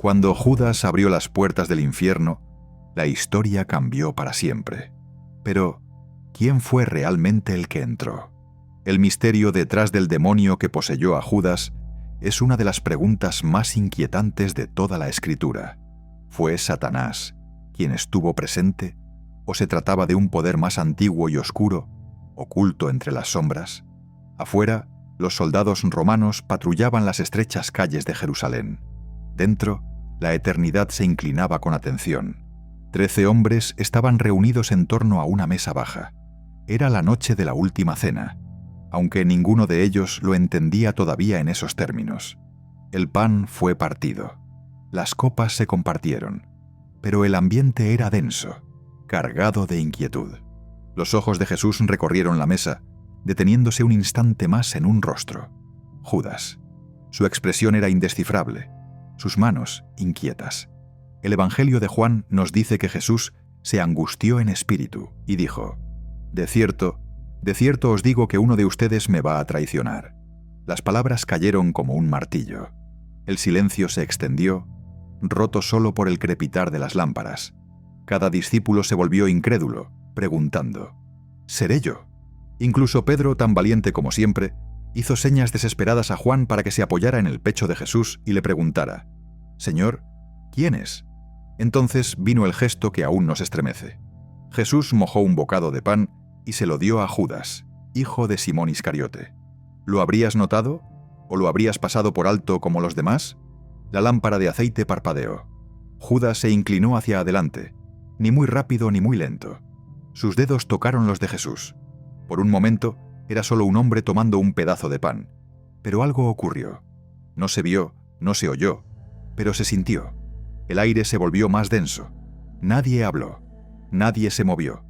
Cuando Judas abrió las puertas del infierno, la historia cambió para siempre. Pero, ¿quién fue realmente el que entró? El misterio detrás del demonio que poseyó a Judas es una de las preguntas más inquietantes de toda la Escritura. ¿Fue Satanás quien estuvo presente, o se trataba de un poder más antiguo y oscuro, oculto entre las sombras? Afuera, los soldados romanos patrullaban las estrechas calles de Jerusalén. Dentro, la eternidad se inclinaba con atención. 13 hombres estaban reunidos en torno a una mesa baja. Era la noche de la última cena, aunque ninguno de ellos lo entendía todavía en esos términos. El pan fue partido. Las copas se compartieron, pero el ambiente era denso, cargado de inquietud. Los ojos de Jesús recorrieron la mesa, deteniéndose un instante más en un rostro: Judas. Su expresión era indescifrable, sus manos inquietas. El Evangelio de Juan nos dice que Jesús se angustió en espíritu y dijo: de cierto os digo que uno de ustedes me va a traicionar. Las palabras cayeron como un martillo. El silencio se extendió, roto solo por el crepitar de las lámparas. Cada discípulo se volvió incrédulo, preguntando: ¿seré yo? Incluso Pedro, tan valiente como siempre, hizo señas desesperadas a Juan para que se apoyara en el pecho de Jesús y le preguntara: «Señor, ¿quién es?». Entonces vino el gesto que aún nos estremece. Jesús mojó un bocado de pan y se lo dio a Judas, hijo de Simón Iscariote. ¿Lo habrías notado? ¿O lo habrías pasado por alto como los demás? La lámpara de aceite parpadeó. Judas se inclinó hacia adelante, ni muy rápido ni muy lento. Sus dedos tocaron los de Jesús. Por un momento era solo un hombre tomando un pedazo de pan, pero algo ocurrió. No se vio, no se oyó, pero se sintió. El aire se volvió más denso. Nadie habló, nadie se movió.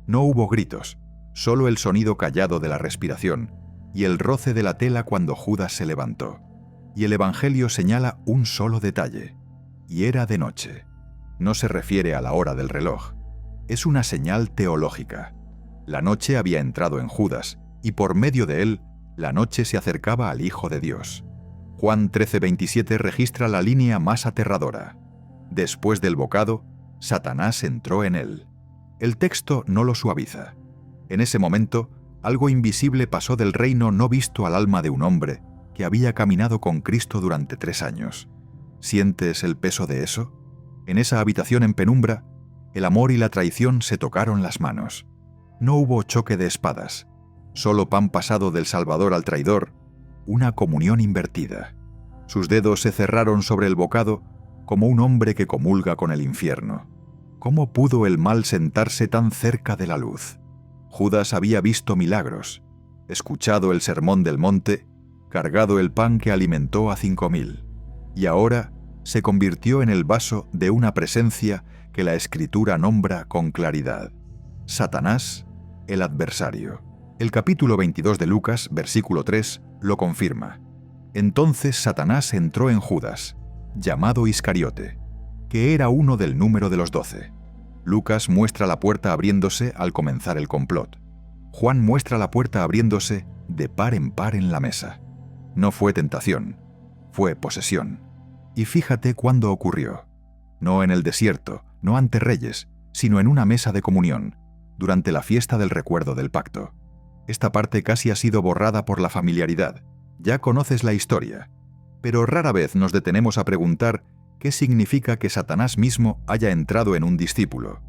No hubo gritos, solo el sonido callado de la respiración y el roce de la tela cuando Judas se levantó. Y el Evangelio señala un solo detalle: y era de noche. No se refiere a la hora del reloj. Es una señal teológica. La noche había entrado en Judas, y por medio de él, la noche se acercaba al Hijo de Dios. Juan 13:27 registra la línea más aterradora. Después del bocado, Satanás entró en él. El texto no lo suaviza. En ese momento, algo invisible pasó del reino no visto al alma de un hombre que había caminado con Cristo durante 3 años. ¿Sientes el peso de eso? En esa habitación en penumbra, el amor y la traición se tocaron las manos. No hubo choque de espadas, solo pan pasado del Salvador al traidor, una comunión invertida. Sus dedos se cerraron sobre el bocado como un hombre que comulga con el infierno. ¿Cómo pudo el mal sentarse tan cerca de la luz? Judas había visto milagros, escuchado el sermón del monte, cargado el pan que alimentó a 5000, y ahora se convirtió en el vaso de una presencia que la Escritura nombra con claridad: Satanás, el adversario. El capítulo 22 de Lucas, versículo 3, lo confirma. Entonces Satanás entró en Judas, llamado Iscariote, que era uno del número de los 12. Lucas muestra la puerta abriéndose al comenzar el complot. Juan muestra la puerta abriéndose de par en par en la mesa. No fue tentación, fue posesión. Y fíjate cuándo ocurrió. No en el desierto, no ante reyes, sino en una mesa de comunión, durante la fiesta del recuerdo del pacto. Esta parte casi ha sido borrada por la familiaridad. Ya conoces la historia. Pero rara vez nos detenemos a preguntar qué significa que Satanás mismo haya entrado en un discípulo.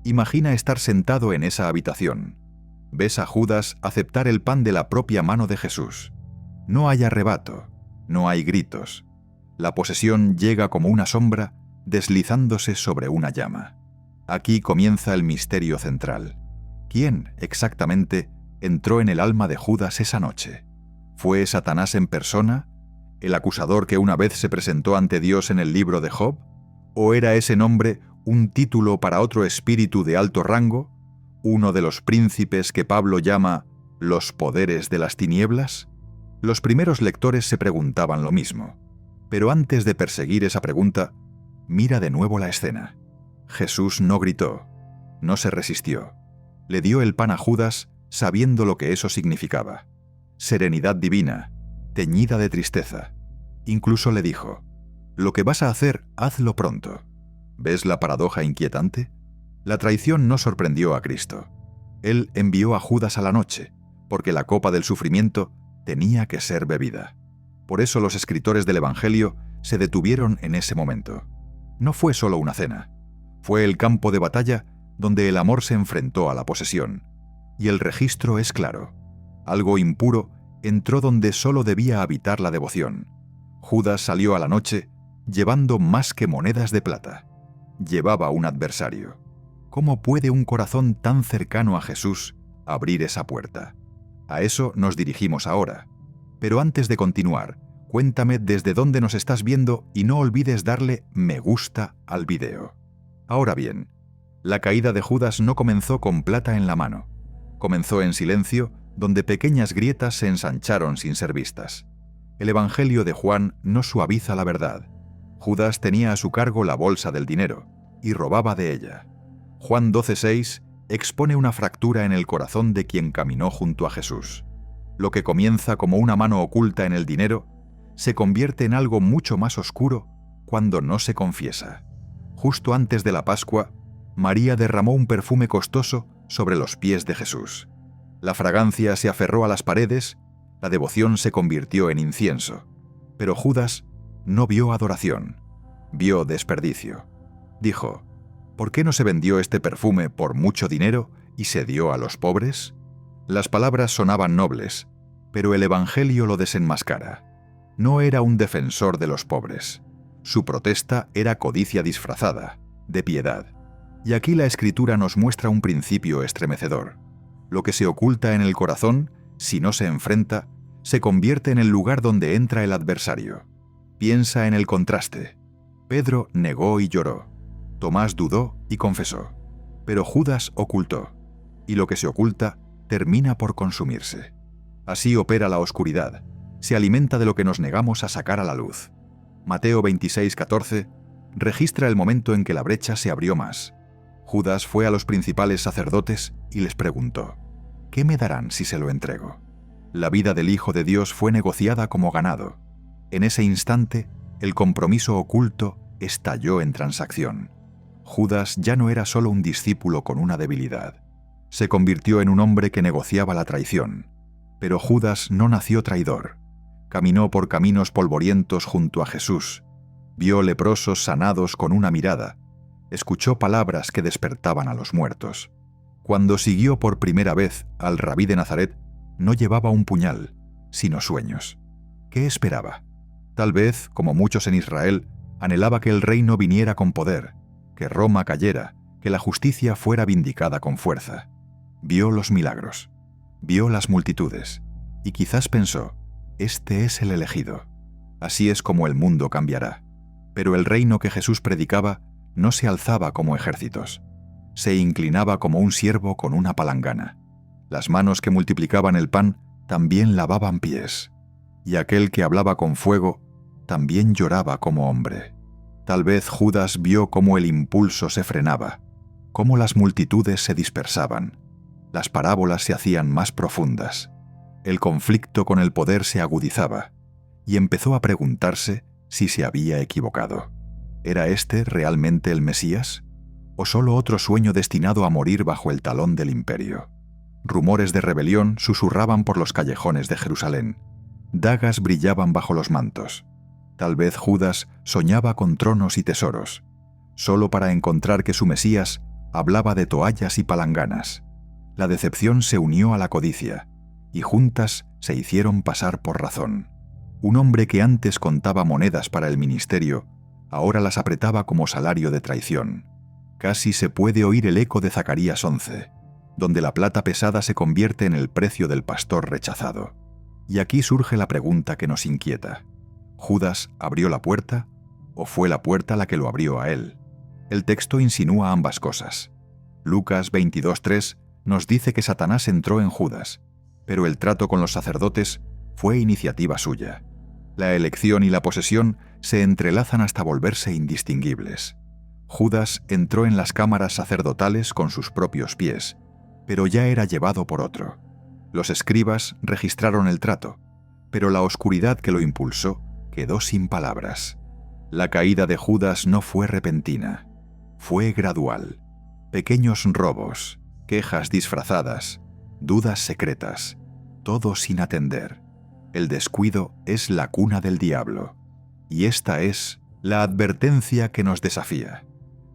Imagina estar sentado en esa habitación. Ves a Judas aceptar el pan de la propia mano de Jesús. No hay arrebato, no hay gritos. La posesión llega como una sombra deslizándose sobre una llama. Aquí comienza el misterio central. ¿Quién, exactamente, entró en el alma de Judas esa noche? ¿Fue Satanás en persona, el acusador que una vez se presentó ante Dios en el libro de Job? ¿O era ese nombre un título para otro espíritu de alto rango, uno de los príncipes que Pablo llama los poderes de las tinieblas? Los primeros lectores se preguntaban lo mismo. Pero antes de perseguir esa pregunta, mira de nuevo la escena. Jesús no gritó, no se resistió. Le dio el pan a Judas sabiendo lo que eso significaba. Serenidad divina, teñida de tristeza. Incluso le dijo: Lo que vas a hacer, hazlo pronto. ¿Ves la paradoja inquietante? La traición no sorprendió a Cristo. Él envió a Judas a la noche, porque la copa del sufrimiento tenía que ser bebida. Por eso los escritores del Evangelio se detuvieron en ese momento. No fue solo una cena, fue el campo de batalla donde el amor se enfrentó a la posesión. Y el registro es claro. Algo impuro entró donde solo debía habitar la devoción. Judas salió a la noche llevando más que monedas de plata. Llevaba un adversario. ¿Cómo puede un corazón tan cercano a Jesús abrir esa puerta? A eso nos dirigimos ahora. Pero antes de continuar, cuéntame desde dónde nos estás viendo y no olvides darle me gusta al video. Ahora bien, la caída de Judas no comenzó con plata en la mano. Comenzó en silencio, donde pequeñas grietas se ensancharon sin ser vistas. El Evangelio de Juan no suaviza la verdad. Judas tenía a su cargo la bolsa del dinero y robaba de ella. Juan 12:6 expone una fractura en el corazón de quien caminó junto a Jesús. Lo que comienza como una mano oculta en el dinero se convierte en algo mucho más oscuro cuando no se confiesa. Justo antes de la Pascua, María derramó un perfume costoso sobre los pies de Jesús. La fragancia se aferró a las paredes, la devoción se convirtió en incienso. Pero Judas no vio adoración, vio desperdicio. Dijo, ¿por qué no se vendió este perfume por mucho dinero y se dio a los pobres? Las palabras sonaban nobles, pero el Evangelio lo desenmascara. No era un defensor de los pobres. Su protesta era codicia disfrazada, de piedad. Y aquí la Escritura nos muestra un principio estremecedor. Lo que se oculta en el corazón, si no se enfrenta, se convierte en el lugar donde entra el adversario. Piensa en el contraste. Pedro negó y lloró. Tomás dudó y confesó. Pero Judas ocultó. Y lo que se oculta termina por consumirse. Así opera la oscuridad. Se alimenta de lo que nos negamos a sacar a la luz. Mateo 26:14 registra el momento en que la brecha se abrió más. Judas fue a los principales sacerdotes y les preguntó, ¿qué me darán si se lo entrego? La vida del Hijo de Dios fue negociada como ganado. En ese instante, el compromiso oculto estalló en transacción. Judas ya no era solo un discípulo con una debilidad. Se convirtió en un hombre que negociaba la traición. Pero Judas no nació traidor. Caminó por caminos polvorientos junto a Jesús. Vio leprosos sanados con una mirada. Escuchó palabras que despertaban a los muertos. Cuando siguió por primera vez al Rabí de Nazaret, no llevaba un puñal, sino sueños. ¿Qué esperaba? Tal vez, como muchos en Israel, anhelaba que el reino viniera con poder, que Roma cayera, que la justicia fuera vindicada con fuerza. Vio los milagros, vio las multitudes, y quizás pensó, este es el elegido. Así es como el mundo cambiará. Pero el reino que Jesús predicaba no se alzaba como ejércitos. Se inclinaba como un siervo con una palangana. Las manos que multiplicaban el pan también lavaban pies. Y aquel que hablaba con fuego también lloraba como hombre. Tal vez Judas vio cómo el impulso se frenaba, cómo las multitudes se dispersaban. Las parábolas se hacían más profundas. El conflicto con el poder se agudizaba, y empezó a preguntarse si se había equivocado. ¿Era este realmente el Mesías? ¿O solo otro sueño destinado a morir bajo el talón del imperio? Rumores de rebelión susurraban por los callejones de Jerusalén. Dagas brillaban bajo los mantos. Tal vez Judas soñaba con tronos y tesoros, solo para encontrar que su Mesías hablaba de toallas y palanganas. La decepción se unió a la codicia, y juntas se hicieron pasar por razón. Un hombre que antes contaba monedas para el ministerio, ahora las apretaba como salario de traición. Casi se puede oír el eco de Zacarías 11, donde la plata pesada se convierte en el precio del pastor rechazado. Y aquí surge la pregunta que nos inquieta. ¿Judas abrió la puerta o fue la puerta la que lo abrió a él? El texto insinúa ambas cosas. Lucas 22:3 nos dice que Satanás entró en Judas, pero el trato con los sacerdotes fue iniciativa suya. La elección y la posesión se entrelazan hasta volverse indistinguibles. Judas entró en las cámaras sacerdotales con sus propios pies, pero ya era llevado por otro. Los escribas registraron el trato, pero la oscuridad que lo impulsó quedó sin palabras. La caída de Judas no fue repentina, fue gradual. Pequeños robos, quejas disfrazadas, dudas secretas, todo sin atender. El descuido es la cuna del diablo. Y esta es la advertencia que nos desafía.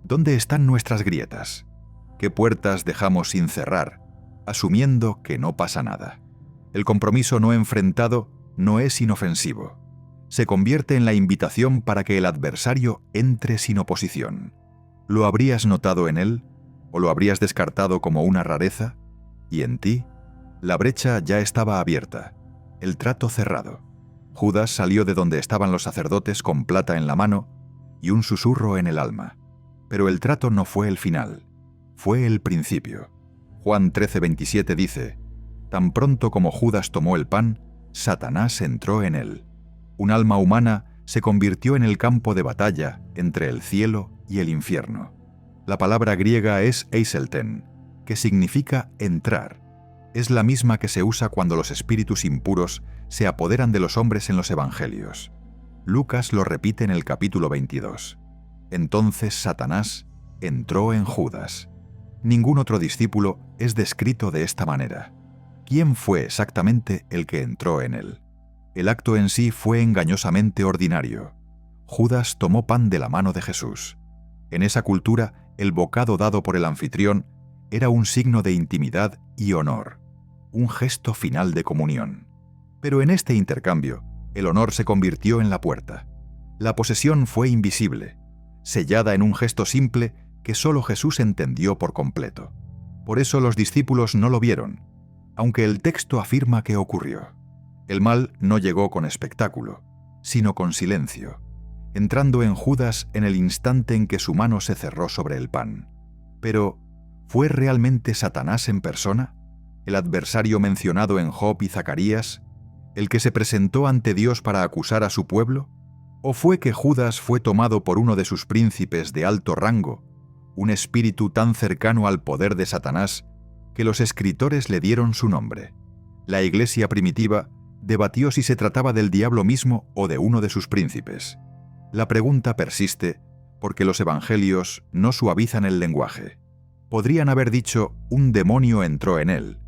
¿Dónde están nuestras grietas? ¿Qué puertas dejamos sin cerrar, asumiendo que no pasa nada? El compromiso no enfrentado no es inofensivo. Se convierte en la invitación para que el adversario entre sin oposición. ¿Lo habrías notado en él? ¿O lo habrías descartado como una rareza? Y en ti, la brecha ya estaba abierta, el trato cerrado. Judas salió de donde estaban los sacerdotes con plata en la mano y un susurro en el alma. Pero el trato no fue el final, fue el principio. Juan 13:27 dice: «Tan pronto como Judas tomó el pan, Satanás entró en él». Un alma humana se convirtió en el campo de batalla entre el cielo y el infierno. La palabra griega es eiselten, que significa entrar. Es la misma que se usa cuando los espíritus impuros se apoderan de los hombres en los evangelios. Lucas lo repite en el capítulo 22. Entonces Satanás entró en Judas. Ningún otro discípulo es descrito de esta manera. ¿Quién fue exactamente el que entró en él? El acto en sí fue engañosamente ordinario. Judas tomó pan de la mano de Jesús. En esa cultura, el bocado dado por el anfitrión era un signo de intimidad y honor, un gesto final de comunión. Pero en este intercambio, el honor se convirtió en la puerta. La posesión fue invisible, sellada en un gesto simple que solo Jesús entendió por completo. Por eso los discípulos no lo vieron, aunque el texto afirma que ocurrió. El mal no llegó con espectáculo, sino con silencio, entrando en Judas en el instante en que su mano se cerró sobre el pan. Pero, ¿fue realmente Satanás en persona, el adversario mencionado en Job y Zacarías, el que se presentó ante Dios para acusar a su pueblo? ¿O fue que Judas fue tomado por uno de sus príncipes de alto rango, un espíritu tan cercano al poder de Satanás que los escritores le dieron su nombre? La Iglesia primitiva debatió si se trataba del diablo mismo o de uno de sus príncipes. La pregunta persiste porque los evangelios no suavizan el lenguaje. Podrían haber dicho un demonio entró en él,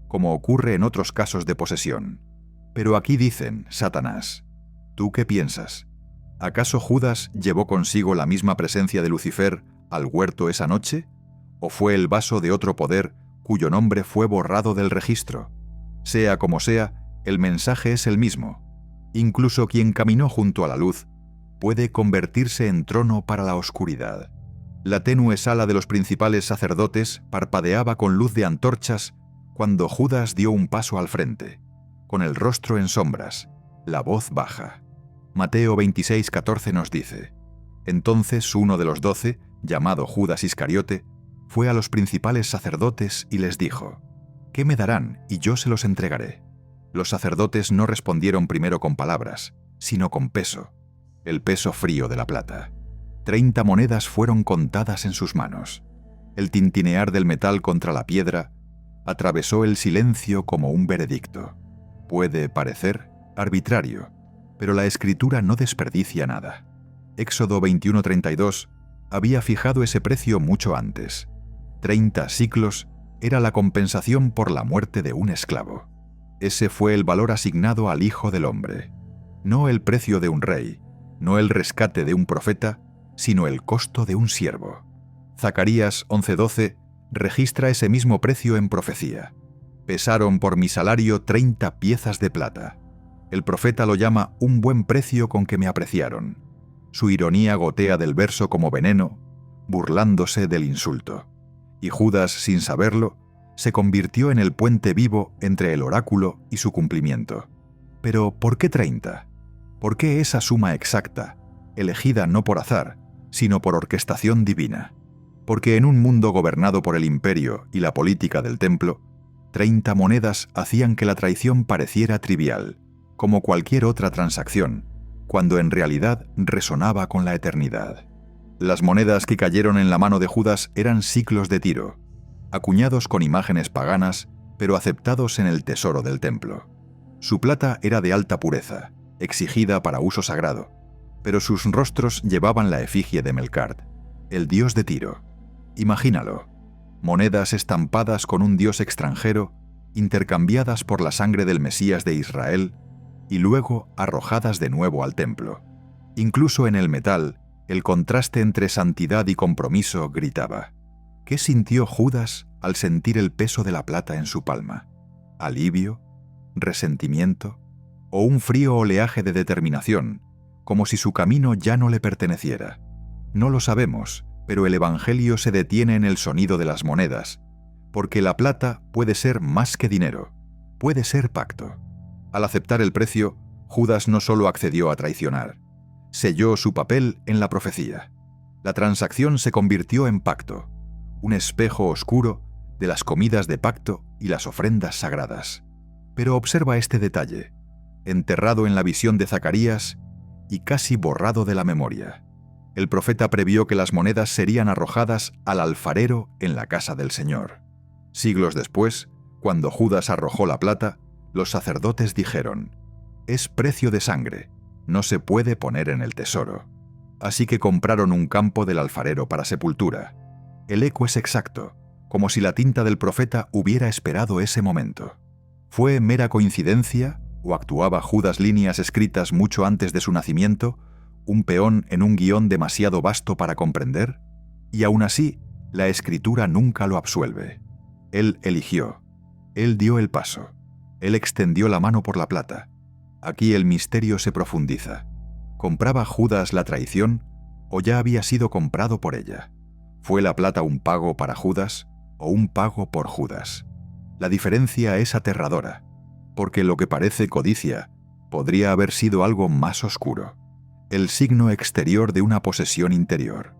como ocurre en otros casos de posesión. Pero aquí dicen Satanás. ¿Tú qué piensas? ¿Acaso Judas llevó consigo la misma presencia de Lucifer al huerto esa noche? ¿O fue el vaso de otro poder cuyo nombre fue borrado del registro? Sea como sea, el mensaje es el mismo. Incluso quien caminó junto a la luz puede convertirse en trono para la oscuridad. La tenue sala de los principales sacerdotes parpadeaba con luz de antorchas cuando Judas dio un paso al frente, con el rostro en sombras, la voz baja. Mateo 26:14 nos dice: Entonces uno de los 12, llamado Judas Iscariote, fue a los principales sacerdotes y les dijo: ¿Qué me darán y yo se los entregaré? Los sacerdotes no respondieron primero con palabras, sino con peso, el peso frío de la plata. 30 monedas fueron contadas en sus manos. El tintinear del metal contra la piedra atravesó el silencio como un veredicto. Puede parecer arbitrario, pero la Escritura no desperdicia nada. Éxodo 21:32 había fijado ese precio mucho antes. 30 siclos era la compensación por la muerte de un esclavo. Ese fue el valor asignado al Hijo del Hombre. No el precio de un rey, no el rescate de un profeta, sino el costo de un siervo. Zacarías 11:12 registra ese mismo precio en profecía. Pesaron por mi salario 30 piezas de plata. El profeta lo llama un buen precio con que me apreciaron. Su ironía gotea del verso como veneno, burlándose del insulto. Y Judas, sin saberlo, se convirtió en el puente vivo entre el oráculo y su cumplimiento. Pero, ¿por qué 30? ¿Por qué esa suma exacta, elegida no por azar, sino por orquestación divina? Porque en un mundo gobernado por el imperio y la política del templo, 30 monedas hacían que la traición pareciera trivial, como cualquier otra transacción, cuando en realidad resonaba con la eternidad. Las monedas que cayeron en la mano de Judas eran siclos de Tiro, acuñados con imágenes paganas, pero aceptados en el tesoro del templo. Su plata era de alta pureza, exigida para uso sagrado, pero sus rostros llevaban la efigie de Melkart, el dios de Tiro. Imagínalo, monedas estampadas con un dios extranjero, intercambiadas por la sangre del Mesías de Israel y luego arrojadas de nuevo al templo. Incluso en el metal, el contraste entre santidad y compromiso gritaba. ¿Qué sintió Judas al sentir el peso de la plata en su palma? ¿Alivio? ¿Resentimiento? ¿O un frío oleaje de determinación, como si su camino ya no le perteneciera? No lo sabemos, pero el Evangelio se detiene en el sonido de las monedas, porque la plata puede ser más que dinero, puede ser pacto. Al aceptar el precio, Judas no solo accedió a traicionar, selló su papel en la profecía. La transacción se convirtió en pacto, un espejo oscuro de las comidas de pacto y las ofrendas sagradas. Pero observa este detalle, enterrado en la visión de Zacarías y casi borrado de la memoria. El profeta previó que las monedas serían arrojadas al alfarero en la casa del Señor. Siglos después, cuando Judas arrojó la plata, los sacerdotes dijeron: «Es precio de sangre, no se puede poner en el tesoro». Así que compraron un campo del alfarero para sepultura. El eco es exacto, como si la tinta del profeta hubiera esperado ese momento. ¿Fue mera coincidencia o actuaba Judas líneas escritas mucho antes de su nacimiento, un peón en un guión demasiado vasto para comprender? Y aún así, la escritura nunca lo absuelve. Él eligió, él dio el paso, él extendió la mano por la plata. Aquí el misterio se profundiza. ¿Compraba Judas la traición o ya había sido comprado por ella? ¿Fue la plata un pago para Judas o un pago por Judas? La diferencia es aterradora, porque lo que parece codicia podría haber sido algo más oscuro, el signo exterior de una posesión interior.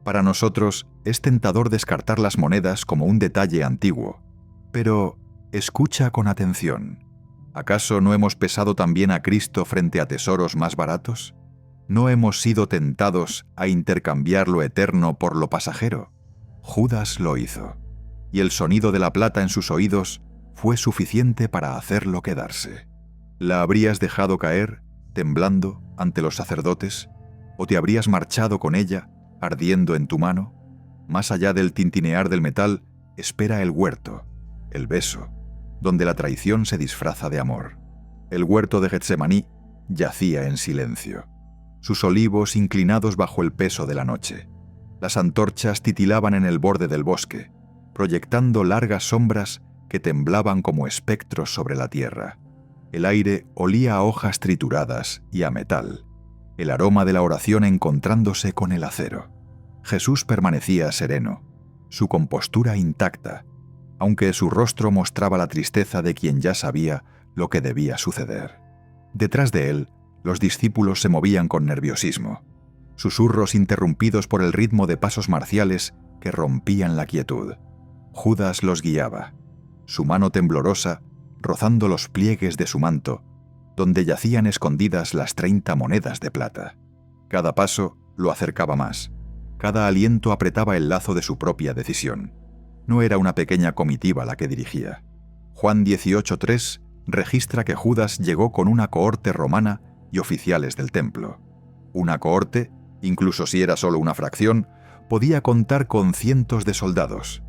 Para nosotros es tentador descartar las monedas como un detalle antiguo, pero escucha con atención. ¿Acaso no hemos pesado también a Cristo frente a tesoros más baratos? ¿No hemos sido tentados a intercambiar lo eterno por lo pasajero? Judas lo hizo, y el sonido de la plata en sus oídos fue suficiente para hacerlo quedarse. ¿La habrías dejado caer, temblando, ante los sacerdotes, o te habrías marchado con ella, ardiendo en tu mano? Más allá del tintinear del metal, espera el huerto, el beso, donde la traición se disfraza de amor. El huerto de Getsemaní yacía en silencio, sus olivos inclinados bajo el peso de la noche. Las antorchas titilaban en el borde del bosque, proyectando largas sombras que temblaban como espectros sobre la tierra. El aire olía a hojas trituradas y a metal, el aroma de la oración encontrándose con el acero. Jesús permanecía sereno, su compostura intacta, aunque su rostro mostraba la tristeza de quien ya sabía lo que debía suceder. Detrás de él, los discípulos se movían con nerviosismo, susurros interrumpidos por el ritmo de pasos marciales que rompían la quietud. Judas los guiaba, su mano temblorosa rozando los pliegues de su manto, donde yacían escondidas las 30 monedas de plata. Cada paso lo acercaba más, cada aliento apretaba el lazo de su propia decisión. No era una pequeña comitiva la que dirigía. Juan 18:3 registra que Judas llegó con una cohorte romana y oficiales del templo. Una cohorte, incluso si era solo una fracción, podía contar con cientos de soldados.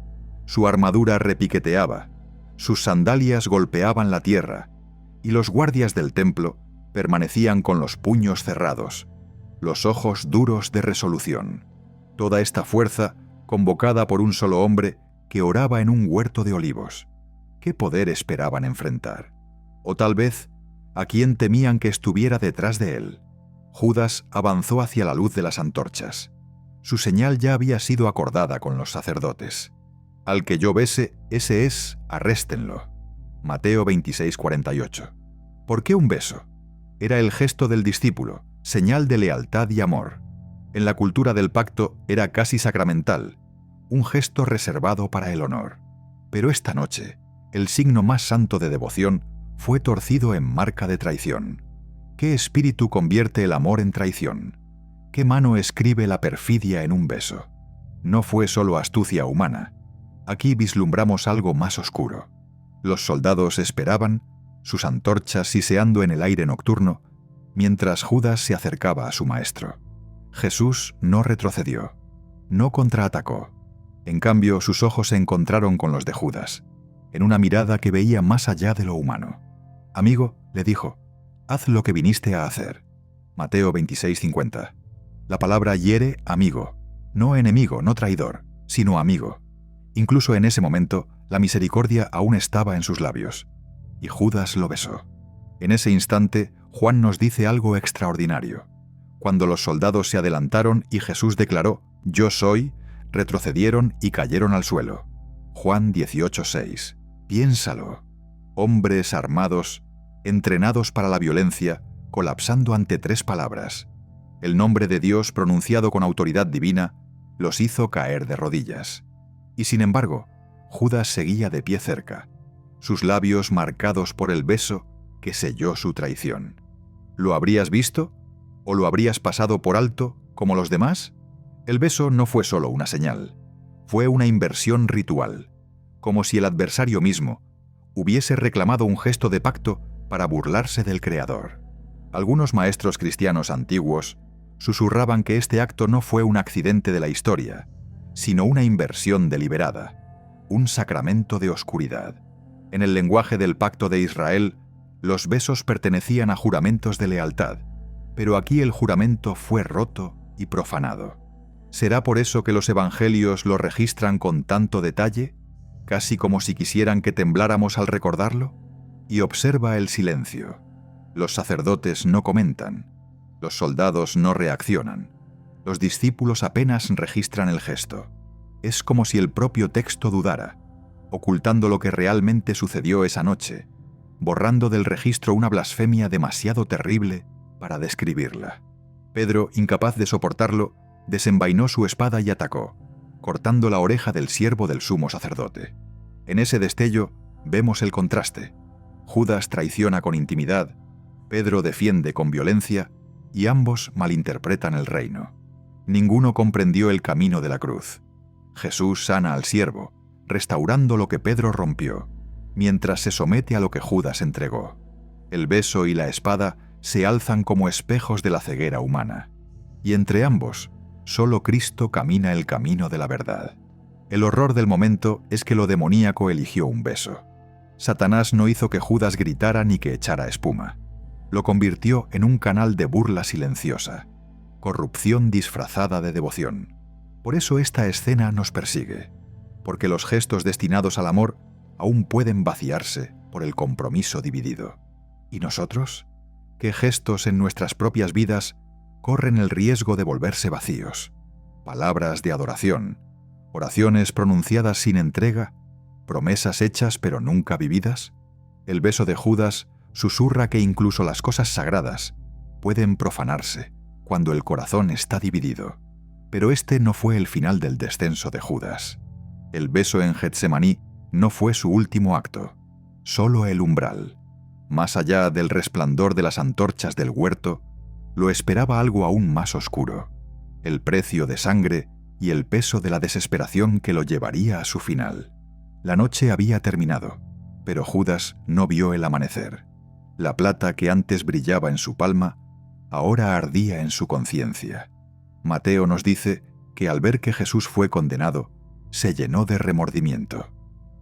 Su armadura repiqueteaba, sus sandalias golpeaban la tierra, y los guardias del templo permanecían con los puños cerrados, los ojos duros de resolución. Toda esta fuerza, convocada por un solo hombre que oraba en un huerto de olivos. ¿Qué poder esperaban enfrentar? O tal vez, ¿a quién temían que estuviera detrás de él? Judas avanzó hacia la luz de las antorchas. Su señal ya había sido acordada con los sacerdotes. Al que yo bese, ese es, arréstenlo. Mateo 26:48. ¿Por qué un beso? Era el gesto del discípulo, señal de lealtad y amor. En la cultura del pacto era casi sacramental, un gesto reservado para el honor. Pero esta noche, el signo más santo de devoción fue torcido en marca de traición. ¿Qué espíritu convierte el amor en traición? ¿Qué mano escribe la perfidia en un beso? No fue solo astucia humana. Aquí vislumbramos algo más oscuro. Los soldados esperaban, sus antorchas siseando en el aire nocturno, mientras Judas se acercaba a su maestro. Jesús no retrocedió, no contraatacó. En cambio, sus ojos se encontraron con los de Judas, en una mirada que veía más allá de lo humano. «Amigo», le dijo, «haz lo que viniste a hacer». Mateo 26:50. La palabra hiere amigo, no enemigo, no traidor, sino amigo. Incluso en ese momento, la misericordia aún estaba en sus labios, y Judas lo besó. En ese instante, Juan nos dice algo extraordinario. Cuando los soldados se adelantaron y Jesús declaró, «Yo soy», retrocedieron y cayeron al suelo. Juan 18:6. Piénsalo. Hombres armados, entrenados para la violencia, colapsando ante 3 palabras. El nombre de Dios pronunciado con autoridad divina los hizo caer de rodillas. Y sin embargo, Judas seguía de pie cerca, sus labios marcados por el beso que selló su traición. ¿Lo habrías visto? ¿O lo habrías pasado por alto como los demás? El beso no fue solo una señal, fue una inversión ritual, como si el adversario mismo hubiese reclamado un gesto de pacto para burlarse del Creador. Algunos maestros cristianos antiguos susurraban que este acto no fue un accidente de la historia, sino una inversión deliberada, un sacramento de oscuridad. En el lenguaje del pacto de Israel, los besos pertenecían a juramentos de lealtad, pero aquí el juramento fue roto y profanado. ¿Será por eso que los evangelios lo registran con tanto detalle, casi como si quisieran que tembláramos al recordarlo? Y observa el silencio. Los sacerdotes no comentan, los soldados no reaccionan, los discípulos apenas registran el gesto. Es como si el propio texto dudara, ocultando lo que realmente sucedió esa noche, borrando del registro una blasfemia demasiado terrible para describirla. Pedro, incapaz de soportarlo, desenvainó su espada y atacó, cortando la oreja del siervo del sumo sacerdote. En ese destello vemos el contraste. Judas traiciona con intimidad, Pedro defiende con violencia y ambos malinterpretan el reino. Ninguno comprendió el camino de la cruz. Jesús sana al siervo, restaurando lo que Pedro rompió, mientras se somete a lo que Judas entregó. El beso y la espada se alzan como espejos de la ceguera humana, y entre ambos, solo Cristo camina el camino de la verdad. El horror del momento es que lo demoníaco eligió un beso. Satanás no hizo que Judas gritara ni que echara espuma. Lo convirtió en un canal de burla silenciosa, corrupción disfrazada de devoción. Por eso esta escena nos persigue, porque los gestos destinados al amor aún pueden vaciarse por el compromiso dividido. ¿Y nosotros? ¿Qué gestos en nuestras propias vidas corren el riesgo de volverse vacíos? Palabras de adoración, oraciones pronunciadas sin entrega, promesas hechas pero nunca vividas. El beso de Judas susurra que incluso las cosas sagradas pueden profanarse cuando el corazón está dividido. Pero este no fue el final del descenso de Judas. El beso en Getsemaní no fue su último acto, solo el umbral. Más allá del resplandor de las antorchas del huerto, lo esperaba algo aún más oscuro, el precio de sangre y el peso de la desesperación que lo llevaría a su final. La noche había terminado, pero Judas no vio el amanecer. La plata que antes brillaba en su palma, ahora ardía en su conciencia. Mateo nos dice que al ver que Jesús fue condenado, se llenó de remordimiento.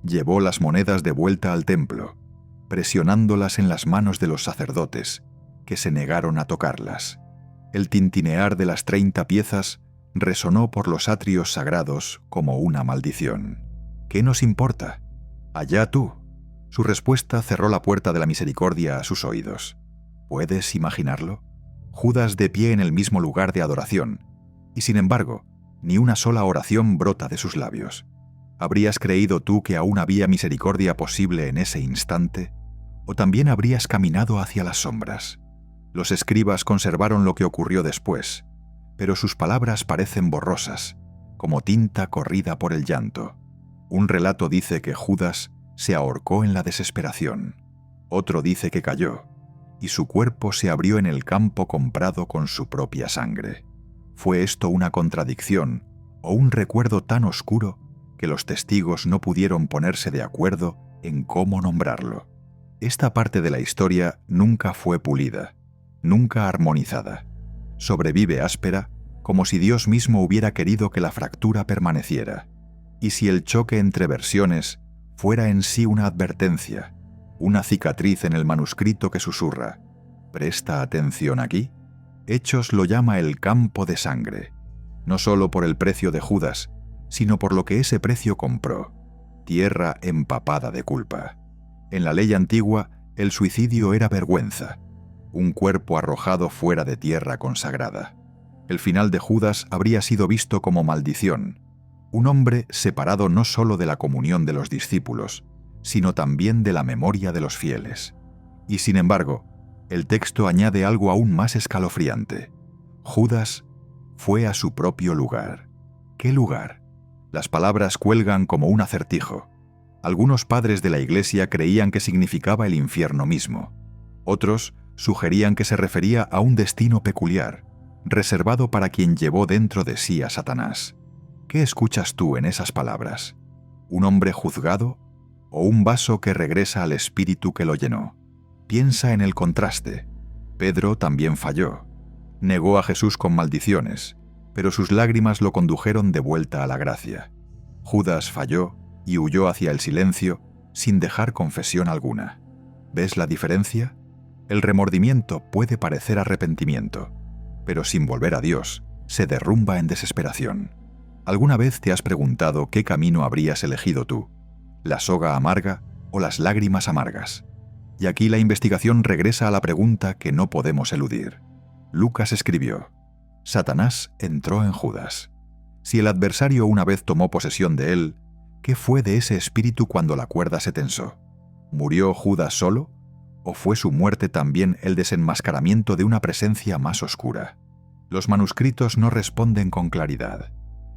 Llevó las monedas de vuelta al templo, presionándolas en las manos de los sacerdotes, que se negaron a tocarlas. El tintinear de las 30 piezas resonó por los atrios sagrados como una maldición. ¿Qué nos importa? Allá tú. Su respuesta cerró la puerta de la misericordia a sus oídos. ¿Puedes imaginarlo? Judas de pie en el mismo lugar de adoración, y sin embargo, ni una sola oración brota de sus labios. ¿Habrías creído tú que aún había misericordia posible en ese instante? ¿O también habrías caminado hacia las sombras? Los escribas conservaron lo que ocurrió después, pero sus palabras parecen borrosas, como tinta corrida por el llanto. Un relato dice que Judas se ahorcó en la desesperación, otro dice que cayó, y su cuerpo se abrió en el campo comprado con su propia sangre. ¿Fue esto una contradicción o un recuerdo tan oscuro que los testigos no pudieron ponerse de acuerdo en cómo nombrarlo? Esta parte de la historia nunca fue pulida, nunca armonizada. Sobrevive áspera, como si Dios mismo hubiera querido que la fractura permaneciera. Y si el choque entre versiones fuera en sí una advertencia, una cicatriz en el manuscrito que susurra, «Presta atención aquí», Hechos lo llama el campo de sangre, no solo por el precio de Judas, sino por lo que ese precio compró, tierra empapada de culpa. En la ley antigua, el suicidio era vergüenza, un cuerpo arrojado fuera de tierra consagrada. El final de Judas habría sido visto como maldición, un hombre separado no solo de la comunión de los discípulos, sino también de la memoria de los fieles. Y sin embargo, el texto añade algo aún más escalofriante. Judas fue a su propio lugar. ¿Qué lugar? Las palabras cuelgan como un acertijo. Algunos padres de la Iglesia creían que significaba el infierno mismo. Otros sugerían que se refería a un destino peculiar, reservado para quien llevó dentro de sí a Satanás. ¿Qué escuchas tú en esas palabras? ¿Un hombre juzgado o un vaso que regresa al espíritu que lo llenó? Piensa en el contraste. Pedro también falló. Negó a Jesús con maldiciones, pero sus lágrimas lo condujeron de vuelta a la gracia. Judas falló y huyó hacia el silencio sin dejar confesión alguna. ¿Ves la diferencia? El remordimiento puede parecer arrepentimiento, pero sin volver a Dios, se derrumba en desesperación. ¿Alguna vez te has preguntado qué camino habrías elegido tú? ¿La soga amarga o las lágrimas amargas? Y aquí la investigación regresa a la pregunta que no podemos eludir. Lucas escribió: Satanás entró en Judas. Si el adversario una vez tomó posesión de él, ¿qué fue de ese espíritu cuando la cuerda se tensó? ¿Murió Judas solo? ¿O fue su muerte también el desenmascaramiento de una presencia más oscura? Los manuscritos no responden con claridad.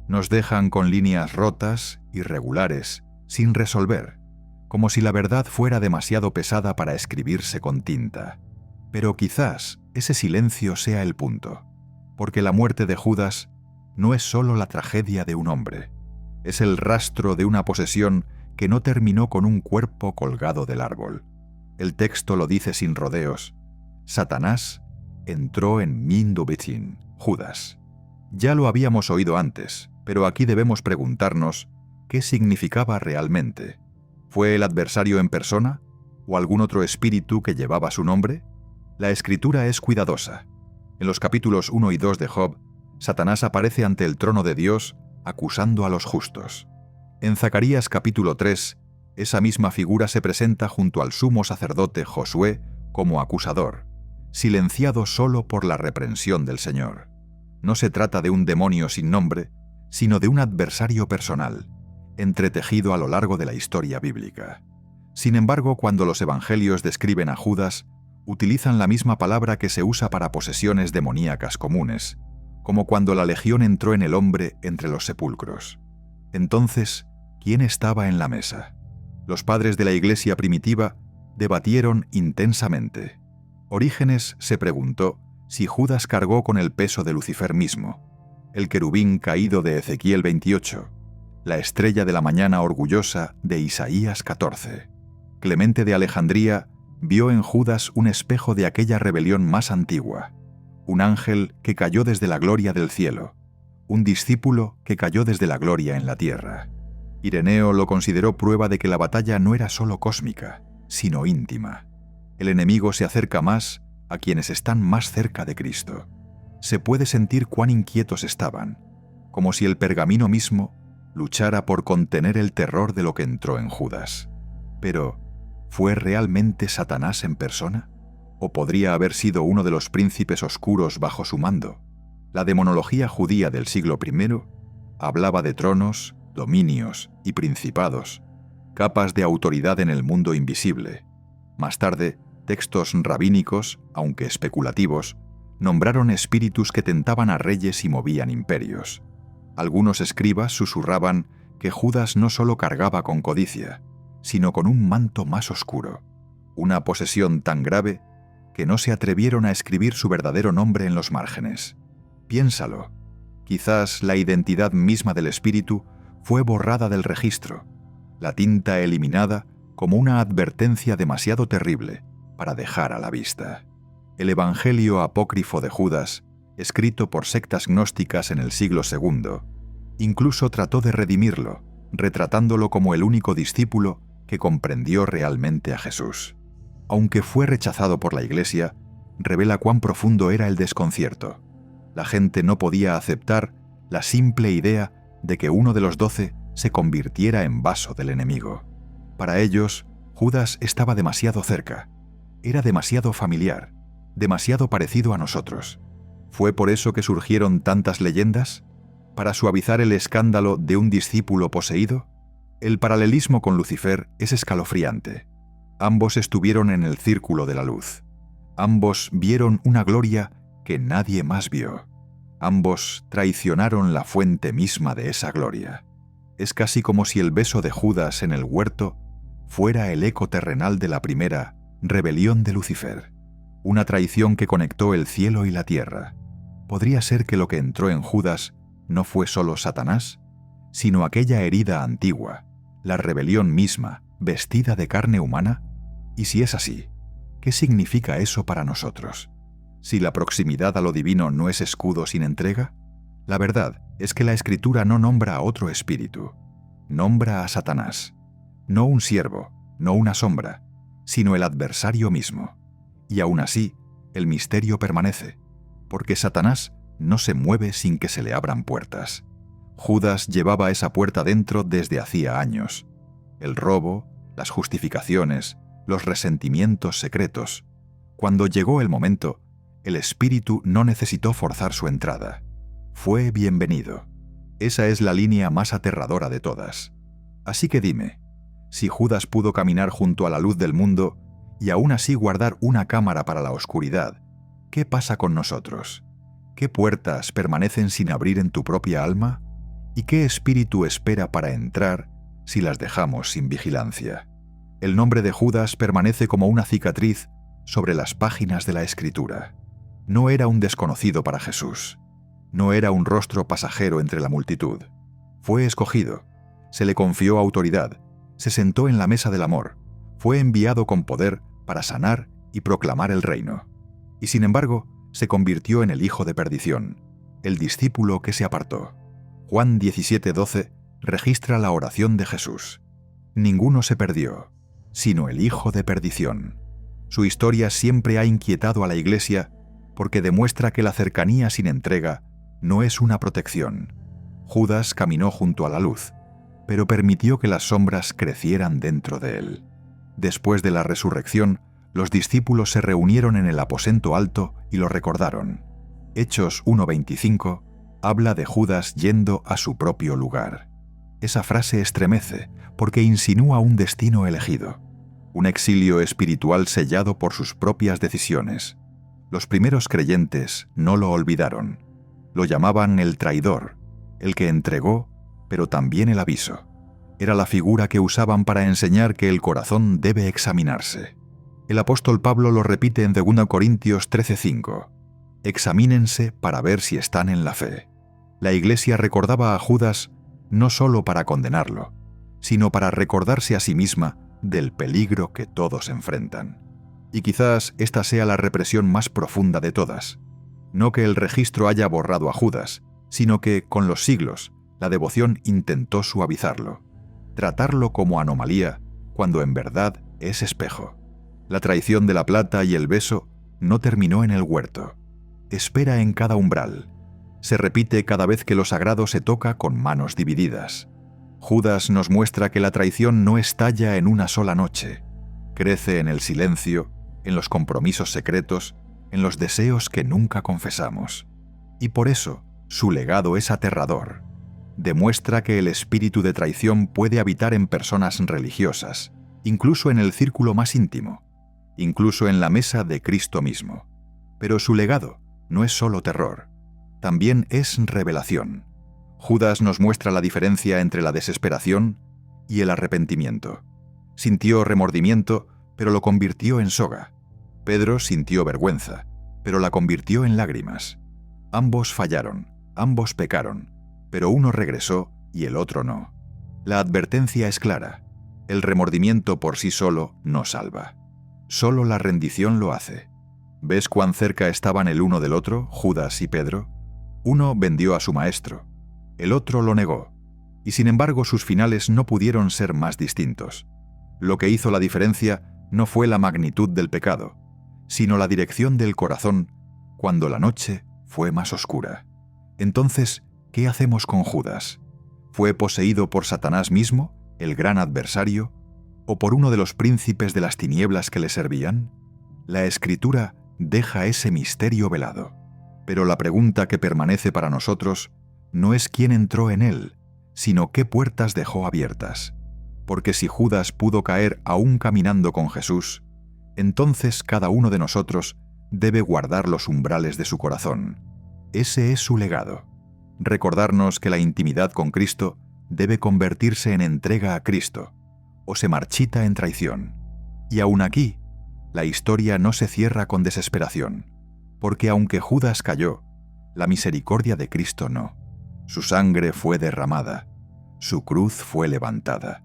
Nos dejan con líneas rotas, irregulares, sin resolver, como si la verdad fuera demasiado pesada para escribirse con tinta. Pero quizás ese silencio sea el punto, porque la muerte de Judas no es solo la tragedia de un hombre, es el rastro de una posesión que no terminó con un cuerpo colgado del árbol. El texto lo dice sin rodeos: Satanás entró en Mindubitin, Judas. Ya lo habíamos oído antes, pero aquí debemos preguntarnos qué significaba realmente. ¿Fue el adversario en persona o algún otro espíritu que llevaba su nombre? La Escritura es cuidadosa. En los capítulos 1 y 2 de Job, Satanás aparece ante el trono de Dios acusando a los justos. En Zacarías capítulo 3, esa misma figura se presenta junto al sumo sacerdote Josué como acusador, silenciado solo por la reprensión del Señor. No se trata de un demonio sin nombre, sino de un adversario personal, entretejido a lo largo de la historia bíblica. Sin embargo, cuando los evangelios describen a Judas, utilizan la misma palabra que se usa para posesiones demoníacas comunes, como cuando la legión entró en el hombre entre los sepulcros. Entonces, ¿quién estaba en la mesa? Los padres de la Iglesia primitiva debatieron intensamente. Orígenes se preguntó si Judas cargó con el peso de Lucifer mismo, el querubín caído de Ezequiel 28, la estrella de la mañana orgullosa de Isaías 14. Clemente de Alejandría vio en Judas un espejo de aquella rebelión más antigua, un ángel que cayó desde la gloria del cielo, un discípulo que cayó desde la gloria en la tierra. Ireneo lo consideró prueba de que la batalla no era solo cósmica, sino íntima. El enemigo se acerca más a quienes están más cerca de Cristo. Se puede sentir cuán inquietos estaban, como si el pergamino mismo luchara por contener el terror de lo que entró en Judas. Pero, ¿fue realmente Satanás en persona? ¿O podría haber sido uno de los príncipes oscuros bajo su mando? La demonología judía del siglo I hablaba de tronos, dominios y principados, capas de autoridad en el mundo invisible. Más tarde, textos rabínicos, aunque especulativos, nombraron espíritus que tentaban a reyes y movían imperios. Algunos escribas susurraban que Judas no solo cargaba con codicia, sino con un manto más oscuro, una posesión tan grave que no se atrevieron a escribir su verdadero nombre en los márgenes. Piénsalo, quizás la identidad misma del espíritu fue borrada del registro, la tinta eliminada como una advertencia demasiado terrible para dejar a la vista. El Evangelio apócrifo de Judas, escrito por sectas gnósticas en el siglo II, incluso trató de redimirlo, retratándolo como el único discípulo que comprendió realmente a Jesús. Aunque fue rechazado por la Iglesia, revela cuán profundo era el desconcierto. La gente no podía aceptar la simple idea de que uno de los 12 se convirtiera en vaso del enemigo. Para ellos, Judas estaba demasiado cerca, era demasiado familiar, demasiado parecido a nosotros. ¿Fue por eso que surgieron tantas leyendas? ¿Para suavizar el escándalo de un discípulo poseído? El paralelismo con Lucifer es escalofriante. Ambos estuvieron en el círculo de la luz. Ambos vieron una gloria que nadie más vio. Ambos traicionaron la fuente misma de esa gloria. Es casi como si el beso de Judas en el huerto fuera el eco terrenal de la primera rebelión de Lucifer, una traición que conectó el cielo y la tierra. ¿Podría ser que lo que entró en Judas no fue solo Satanás, sino aquella herida antigua, la rebelión misma, vestida de carne humana? Y si es así, ¿qué significa eso para nosotros? Si la proximidad a lo divino no es escudo sin entrega, la verdad es que la Escritura no nombra a otro espíritu, nombra a Satanás, no un siervo, no una sombra, sino el adversario mismo. Y aún así, el misterio permanece, porque Satanás no se mueve sin que se le abran puertas. Judas llevaba esa puerta dentro desde hacía años. El robo, las justificaciones, los resentimientos secretos. Cuando llegó el momento, el espíritu no necesitó forzar su entrada. Fue bienvenido. Esa es la línea más aterradora de todas. Así que dime, si Judas pudo caminar junto a la luz del mundo y aún así guardar una cámara para la oscuridad, ¿qué pasa con nosotros? ¿Qué puertas permanecen sin abrir en tu propia alma? ¿Y qué espíritu espera para entrar si las dejamos sin vigilancia? El nombre de Judas permanece como una cicatriz sobre las páginas de la Escritura. No era un desconocido para Jesús. No era un rostro pasajero entre la multitud. Fue escogido. Se le confió autoridad. Se sentó en la mesa del amor. Fue enviado con poder para sanar y proclamar el reino. Y sin embargo, se convirtió en el hijo de perdición, el discípulo que se apartó. Juan 17:12 registra la oración de Jesús. Ninguno se perdió, sino el hijo de perdición. Su historia siempre ha inquietado a la Iglesia porque demuestra que la cercanía sin entrega no es una protección. Judas caminó junto a la luz, pero permitió que las sombras crecieran dentro de él. Después de la resurrección, los discípulos se reunieron en el aposento alto y lo recordaron. Hechos 1:25 habla de Judas yendo a su propio lugar. Esa frase estremece porque insinúa un destino elegido, un exilio espiritual sellado por sus propias decisiones. Los primeros creyentes no lo olvidaron. Lo llamaban el traidor, el que entregó, pero también el aviso. Era la figura que usaban para enseñar que el corazón debe examinarse. El apóstol Pablo lo repite en 2 Corintios 13:5. Examínense para ver si están en la fe. La Iglesia recordaba a Judas no solo para condenarlo, sino para recordarse a sí misma del peligro que todos enfrentan. Y quizás esta sea la represión más profunda de todas. No que el registro haya borrado a Judas, sino que, con los siglos, la devoción intentó suavizarlo, tratarlo como anomalía, cuando en verdad es espejo. La traición de la plata y el beso no terminó en el huerto. Espera en cada umbral. Se repite cada vez que lo sagrado se toca con manos divididas. Judas nos muestra que la traición no estalla en una sola noche. Crece en el silencio, en los compromisos secretos, en los deseos que nunca confesamos. Y por eso, su legado es aterrador. Demuestra que el espíritu de traición puede habitar en personas religiosas, incluso en el círculo más íntimo, incluso en la mesa de Cristo mismo. Pero su legado no es solo terror, también es revelación. Judas nos muestra la diferencia entre la desesperación y el arrepentimiento. Sintió remordimiento, pero lo convirtió en soga. Pedro sintió vergüenza, pero la convirtió en lágrimas. Ambos fallaron, ambos pecaron, pero uno regresó y el otro no. La advertencia es clara. El remordimiento por sí solo no salva. Solo la rendición lo hace. ¿Ves cuán cerca estaban el uno del otro, Judas y Pedro? Uno vendió a su maestro, el otro lo negó, y sin embargo sus finales no pudieron ser más distintos. Lo que hizo la diferencia no fue la magnitud del pecado, sino la dirección del corazón cuando la noche fue más oscura. Entonces, ¿qué hacemos con Judas? ¿Fue poseído por Satanás mismo, el gran adversario, o por uno de los príncipes de las tinieblas que le servían? La Escritura deja ese misterio velado. Pero la pregunta que permanece para nosotros no es quién entró en él, sino qué puertas dejó abiertas. Porque si Judas pudo caer aún caminando con Jesús, entonces cada uno de nosotros debe guardar los umbrales de su corazón. Ese es su legado. Recordarnos que la intimidad con Cristo debe convertirse en entrega a Cristo, o se marchita en traición. Y aún aquí, la historia no se cierra con desesperación, porque aunque Judas cayó, la misericordia de Cristo no. Su sangre fue derramada, su cruz fue levantada,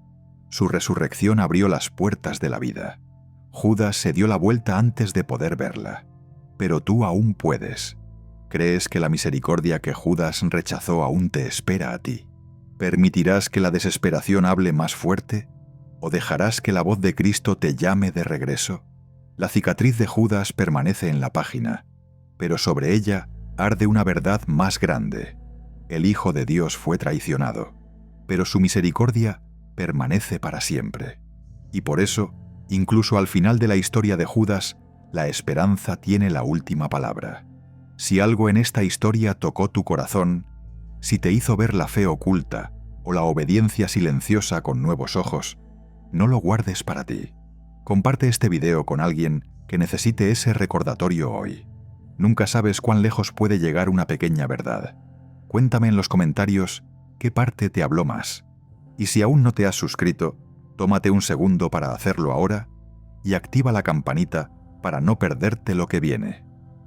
su resurrección abrió las puertas de la vida. Judas se dio la vuelta antes de poder verla, pero tú aún puedes. ¿Crees que la misericordia que Judas rechazó aún te espera a ti? ¿Permitirás que la desesperación hable más fuerte? ¿O dejarás que la voz de Cristo te llame de regreso? La cicatriz de Judas permanece en la página, pero sobre ella arde una verdad más grande. El Hijo de Dios fue traicionado, pero su misericordia permanece para siempre. Y por eso, incluso al final de la historia de Judas, la esperanza tiene la última palabra. Si algo en esta historia tocó tu corazón, si te hizo ver la fe oculta o la obediencia silenciosa con nuevos ojos, no lo guardes para ti. Comparte este video con alguien que necesite ese recordatorio hoy. Nunca sabes cuán lejos puede llegar una pequeña verdad. Cuéntame en los comentarios qué parte te habló más. Y si aún no te has suscrito, tómate un segundo para hacerlo ahora y activa la campanita para no perderte lo que viene.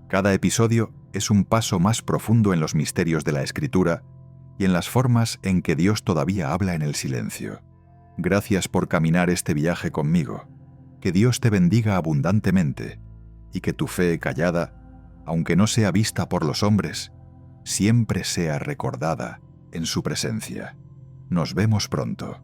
Cada episodio es un paso más profundo en los misterios de la Escritura y en las formas en que Dios todavía habla en el silencio. Gracias por caminar este viaje conmigo. Que Dios te bendiga abundantemente y que tu fe callada, aunque no sea vista por los hombres, siempre sea recordada en su presencia. Nos vemos pronto.